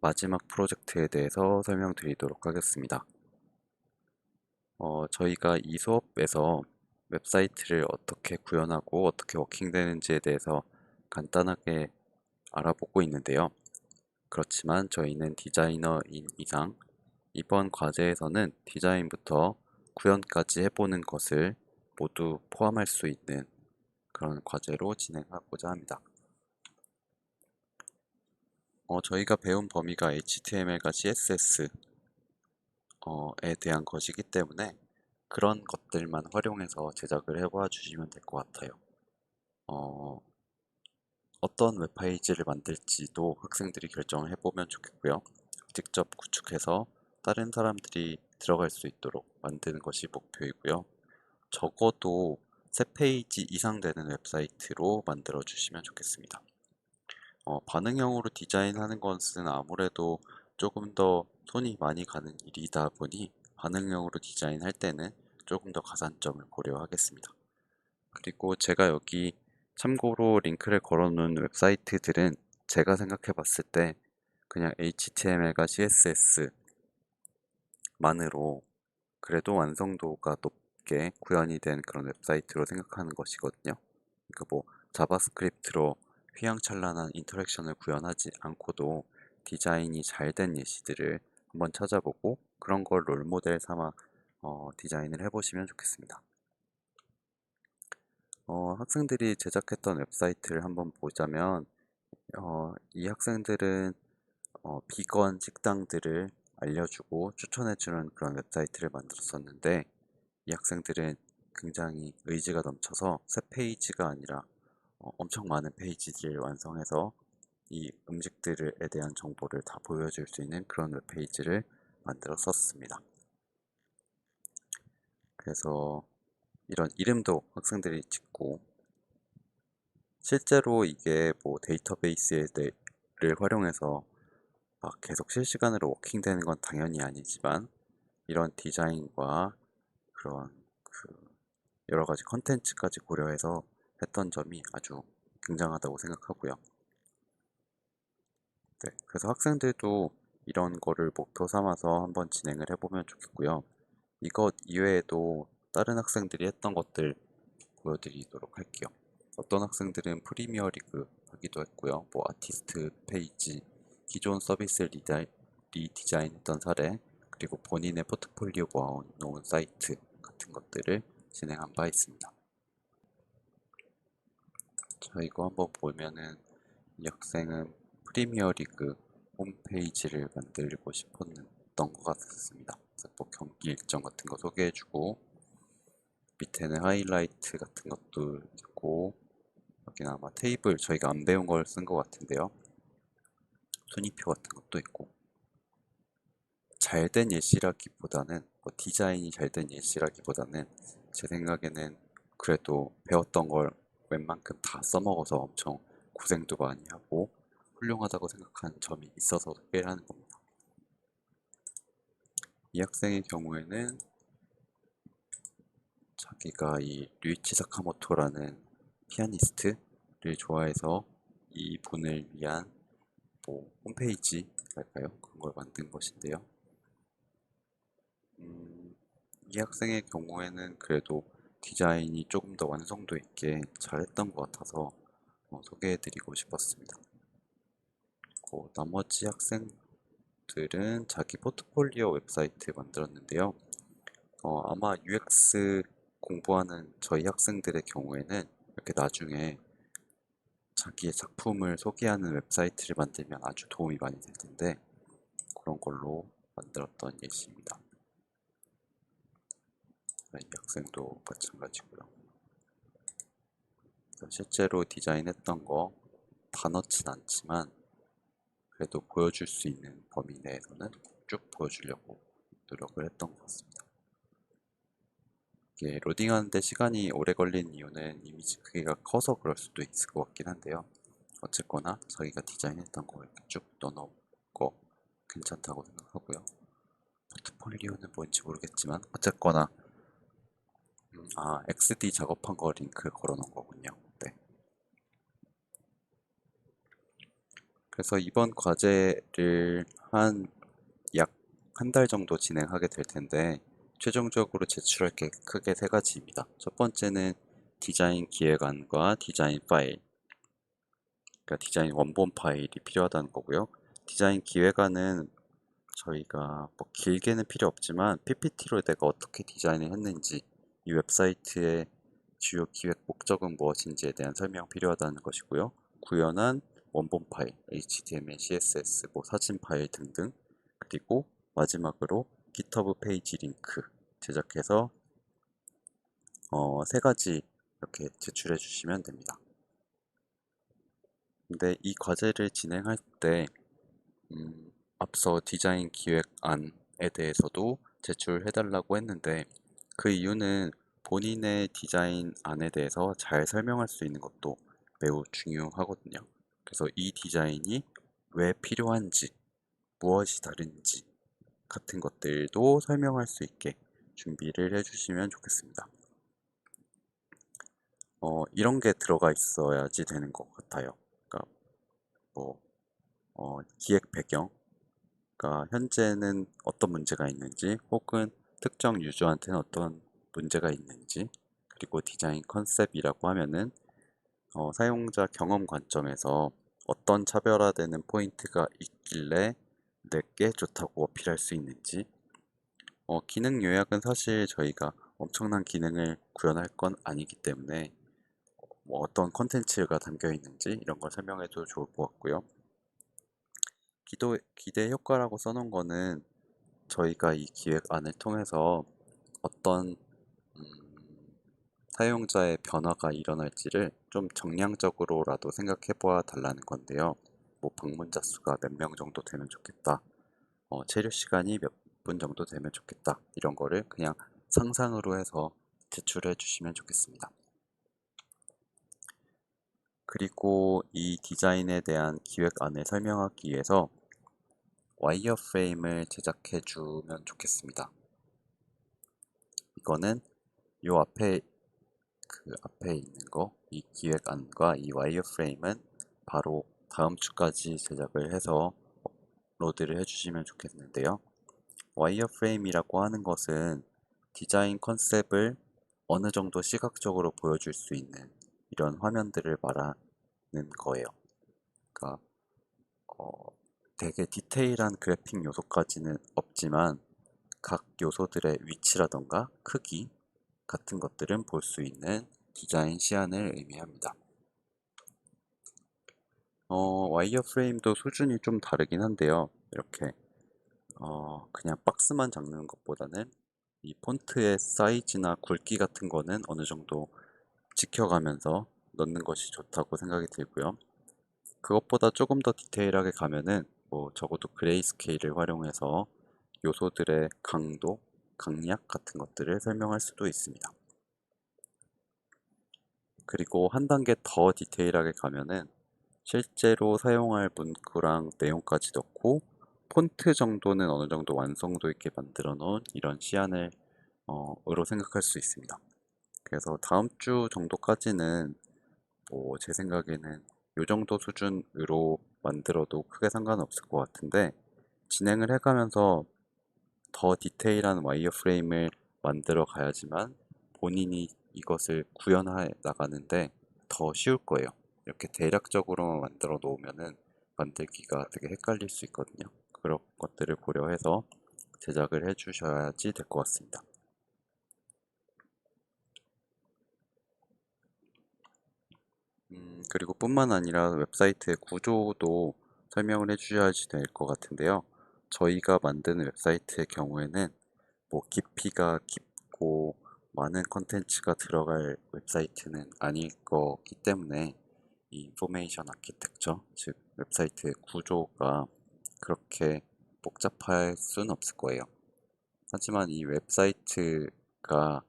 마지막 프로젝트에 대해서 설명드리도록 하겠습니다. 저희가 이 수업에서 웹사이트를 어떻게 구현하고 어떻게 워킹되는지에 대해서 간단하게 알아보고 있는데요. 그렇지만 저희는 디자이너인 이상 이번 과제에서는 디자인부터 구현까지 해보는 것을 모두 포함할 수 있는 그런 과제로 진행하고자 합니다. 저희가 배운 범위가 HTML과 CSS 에 대한 것이기 때문에 그런 것들만 활용해서 제작을 해봐 주시면 될 것 같아요. 어, 어떤 웹페이지를 만들지도 학생들이 결정을 해보면 좋겠고요. 직접 구축해서 다른 사람들이 들어갈 수 있도록 만드는 것이 목표이고요. 적어도 3페이지 이상 되는 웹사이트로 만들어 주시면 좋겠습니다. 반응형으로 디자인하는 것은 아무래도 조금 더 손이 많이 가는 일이다 보니 반응형으로 디자인할 때는 조금 더 가산점을 고려하겠습니다. 그리고 제가 여기 참고로 링크를 걸어놓은 웹사이트들은 제가 생각해 봤을 때 그냥 HTML과 CSS만으로 그래도 완성도가 높게 구현이 된 그런 웹사이트로 생각하는 것이거든요. 그러니까 뭐 자바스크립트로 휘황찬란한 인터랙션을 구현하지 않고도 디자인이 잘 된 예시들을 한번 찾아보고 그런 걸 롤모델 삼아 디자인을 해보시면 좋겠습니다. 학생들이 제작했던 웹사이트를 한번 보자면 이 학생들은 비건 식당들을 알려주고 추천해주는 그런 웹사이트를 만들었었는데 이 학생들은 굉장히 의지가 넘쳐서 3페이지가 아니라 엄청 많은 페이지들을 완성해서 이 음식들에 대한 정보를 다 보여줄 수 있는 그런 웹페이지를 만들었었습니다. 그래서 이런 이름도 학생들이 짓고 실제로 이게 뭐 데이터베이스를 활용해서 막 계속 실시간으로 워킹되는 건 당연히 아니지만 이런 디자인과 그런 그 여러 가지 컨텐츠까지 고려해서 했던 점이 아주 굉장하다고 생각하고요. 네, 그래서 학생들도 이런 거를 목표 삼아서 한번 진행을 해보면 좋겠고요. 이것 이외에도 다른 학생들이 했던 것들 보여드리도록 할게요. 어떤 학생들은 프리미어 리그 하기도 했고요. 뭐 아티스트 페이지, 기존 서비스를 리디자인했던 사례, 그리고 본인의 포트폴리오 모아놓은 사이트 같은 것들을 진행한 바 있습니다. 자, 이거 한번 보면은 이 학생은 프리미어 리그 홈페이지를 만들고 싶었던 것 같았습니다. 그래서 뭐 경기 일정 같은 거 소개해주고 밑에는 하이라이트 같은 것도 있고 여기는 아마 테이블 저희가 안 배운 걸 쓴 것 같은데요. 순위표 같은 것도 있고 잘된 예시라기보다는 뭐 디자인이 잘된 예시라기보다는 제 생각에는 그래도 배웠던 걸 웬만큼 다 써먹어서 엄청 고생도 많이 하고 훌륭하다고 생각하는 점이 있어서 소개를 하는 겁니다. 이 학생의 경우에는 자기가 이 류이치 사카모토라는 피아니스트를 좋아해서 이 분을 위한 뭐 홈페이지랄까요? 그런 걸 만든 것인데요. 이 학생의 경우에는 그래도 디자인이 조금 더 완성도 있게 잘했던 것 같아서 소개해드리고 싶었습니다. 나머지 학생들은 자기 포트폴리오 웹사이트 만들었는데요. 아마 UX 공부하는 저희 학생들의 경우에는 이렇게 나중에 자기의 작품을 소개하는 웹사이트를 만들면 아주 도움이 많이 될 텐데 그런 걸로 만들었던 예시입니다. 이 학생도 마찬가지고요. 실제로 디자인했던 거 다 넣진 않지만 그래도 보여줄 수 있는 범위 내에서는 쭉 보여주려고 노력을 했던 것 같습니다. 이게 로딩하는데 시간이 오래 걸리는 이유는 이미지 크기가 커서 그럴 수도 있을 것 같긴 한데요. 어쨌거나 자기가 디자인했던 거 이렇게 쭉 넣어놓은 거 괜찮다고 생각하고요. 포트폴리오는 뭔지 모르겠지만 어쨌거나 XD 작업한 거 링크 걸어놓은 거군요. 네. 그래서 이번 과제를 약 한 달 정도 진행하게 될 텐데, 최종적으로 제출할 게 크게 세 가지입니다. 첫 번째는 디자인 기획안과 디자인 파일, 그러니까 디자인 원본 파일이 필요하다는 거고요. 디자인 기획안은 저희가 뭐 길게는 필요 없지만 PPT로 내가 어떻게 디자인을 했는지, 이 웹사이트의 주요 기획 목적은 무엇인지에 대한 설명 필요하다는 것이고요. 구현한 원본 파일, HTML, CSS, 뭐 사진 파일 등등, 그리고 마지막으로 GitHub 페이지 링크 제작해서 세 가지 이렇게 제출해 주시면 됩니다. 근데 이 과제를 진행할 때 앞서 디자인 기획안에 대해서도 제출해달라고 했는데, 그 이유는 본인의 디자인안에 대해서 잘 설명할 수 있는 것도 매우 중요하거든요. 그래서 이 디자인이 왜 필요한지, 무엇이 다른지 같은 것들도 설명할 수 있게 준비를 해주시면 좋겠습니다. 이런 게 들어가 있어야지 되는 것 같아요. 그러니까 뭐 기획 배경, 그러니까 현재는 어떤 문제가 있는지, 혹은 특정 유저한테는 어떤 문제가 있는지, 그리고 디자인 컨셉이라고 하면은 사용자 경험 관점에서 어떤 차별화되는 포인트가 있길래 내게 좋다고 어필할 수 있는지. 기능 요약은 사실 저희가 엄청난 기능을 구현할 건 아니기 때문에 뭐 어떤 컨텐츠가 담겨 있는지 이런 걸 설명해도 좋을 것 같고요. 기대 효과라고 써놓은 거는 저희가 이 기획안을 통해서 어떤 사용자의 변화가 일어날지를 좀 정량적으로라도 생각해 보아 달라는 건데요. 뭐 방문자 수가 몇 명 정도 되면 좋겠다. 체류 시간이 몇 분 정도 되면 좋겠다. 이런 거를 그냥 상상으로 해서 제출해 주시면 좋겠습니다. 그리고 이 디자인에 대한 기획안을 설명하기 위해서 와이어프레임을 제작해 주면 좋겠습니다. 이거는 요 앞에 있는 거, 이 기획안과 이 와이어프레임은 바로 다음 주까지 제작을 해서 업로드를 해주시면 좋겠는데요. 와이어프레임이라고 하는 것은 디자인 컨셉을 어느 정도 시각적으로 보여줄 수 있는 이런 화면들을 말하는 거예요. 그러니까 되게 디테일한 그래픽 요소까지는 없지만 각 요소들의 위치라던가 크기 같은 것들은 볼 수 있는 디자인 시안을 의미합니다. 와이어프레임도 수준이 좀 다르긴 한데요. 이렇게 그냥 박스만 잡는 것보다는 이 폰트의 사이즈나 굵기 같은 거는 어느 정도 지켜가면서 넣는 것이 좋다고 생각이 들고요. 그것보다 조금 더 디테일하게 가면은 뭐 적어도 그레이스케일을 활용해서 요소들의 강도, 강약 같은 것들을 설명할 수도 있습니다. 그리고 한 단계 더 디테일하게 가면은 실제로 사용할 문구랑 내용까지 넣고 폰트 정도는 어느 정도 완성도 있게 만들어 놓은 이런 시안을 으로 생각할 수 있습니다. 그래서 다음 주 정도까지는 뭐 제 생각에는 이 정도 수준으로 만들어도 크게 상관없을 것 같은데, 진행을 해가면서 더 디테일한 와이어프레임을 만들어 가야지만 본인이 이것을 구현해 나가는데 더 쉬울 거예요. 이렇게 대략적으로만 만들어 놓으면은 만들기가 되게 헷갈릴 수 있거든요. 그런 것들을 고려해서 제작을 해 주셔야지 될 것 같습니다. 그리고 뿐만 아니라 웹사이트의 구조도 설명을 해주셔야지 될 것 같은데요. 저희가 만든 웹사이트의 경우에는 뭐 깊이가 깊고 많은 컨텐츠가 들어갈 웹사이트는 아닐 거기 때문에 이 인포메이션 아키텍처, 즉 웹사이트의 구조가 그렇게 복잡할 수는 없을 거예요. 하지만 이 웹사이트가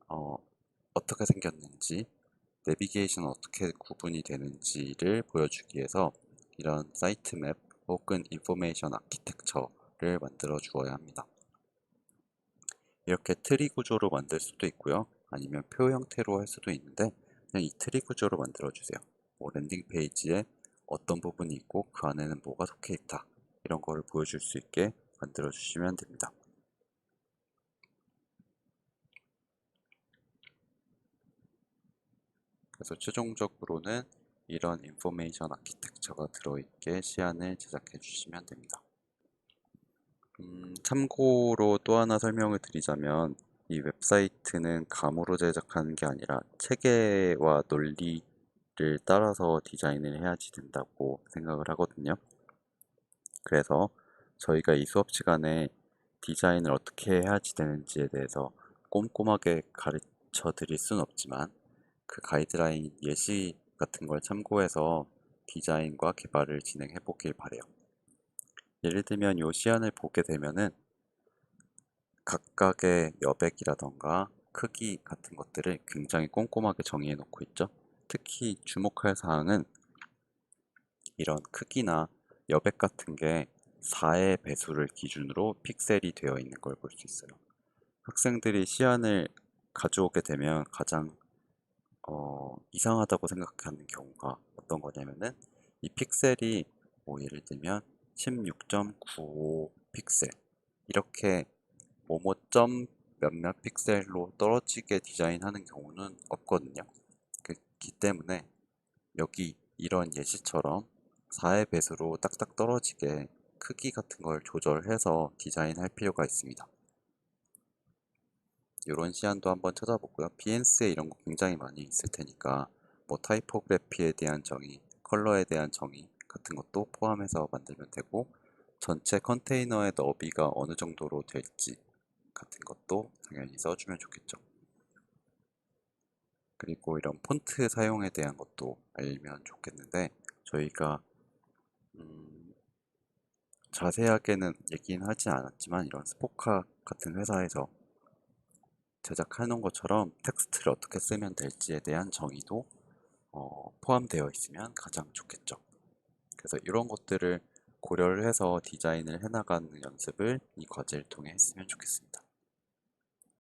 어, 어떻게 생겼는지, 내비게이션 어떻게 구분이 되는지를 보여주기 위해서 이런 사이트 맵 혹은 인포메이션 아키텍처를 만들어 주어야 합니다. 이렇게 트리 구조로 만들 수도 있고요. 아니면 표 형태로 할 수도 있는데 그냥 이 트리 구조로 만들어 주세요. 뭐 랜딩 페이지에 어떤 부분이 있고 그 안에는 뭐가 속해 있다. 이런 거를 보여줄 수 있게 만들어 주시면 됩니다. 그래서 최종적으로는 이런 인포메이션 아키텍처가 들어있게 시안을 제작해 주시면 됩니다. 참고로 또 하나 설명을 드리자면 이 웹사이트는 감으로 제작하는 게 아니라 체계와 논리를 따라서 디자인을 해야지 된다고 생각을 하거든요. 그래서 저희가 이 수업 시간에 디자인을 어떻게 해야지 되는지에 대해서 꼼꼼하게 가르쳐 드릴 순 없지만 그 가이드라인 예시 같은 걸 참고해서 디자인과 개발을 진행해 보길 바래요. 예를 들면 이 시안을 보게 되면은 각각의 여백이라던가 크기 같은 것들을 굉장히 꼼꼼하게 정의해 놓고 있죠. 특히 주목할 사항은 이런 크기나 여백 같은 게 4의 배수를 기준으로 픽셀이 되어 있는 걸 볼 수 있어요. 학생들이 시안을 가져오게 되면 가장 이상하다고 생각하는 경우가 어떤 거냐면은 이 픽셀이 뭐 예를 들면 16.95 픽셀 이렇게 뭐뭐점 몇몇 픽셀로 떨어지게 디자인하는 경우는 없거든요. 그렇기 때문에 여기 이런 예시처럼 4의 배수로 딱딱 떨어지게 크기 같은 걸 조절해서 디자인할 필요가 있습니다. 이런 시안도 한번 찾아보고요. 비엔스에 이런 거 굉장히 많이 있을 테니까 뭐 타이포그래피에 대한 정의, 컬러에 대한 정의 같은 것도 포함해서 만들면 되고 전체 컨테이너의 너비가 어느 정도로 될지 같은 것도 당연히 써주면 좋겠죠. 그리고 이런 폰트 사용에 대한 것도 알면 좋겠는데 저희가 자세하게는 얘기는 하지 않았지만 이런 스포카 같은 회사에서 제작하는 것처럼 텍스트를 어떻게 쓰면 될지에 대한 정의도 포함되어 있으면 가장 좋겠죠. 그래서 이런 것들을 고려를 해서 디자인을 해나가는 연습을 이 과제를 통해 했으면 좋겠습니다.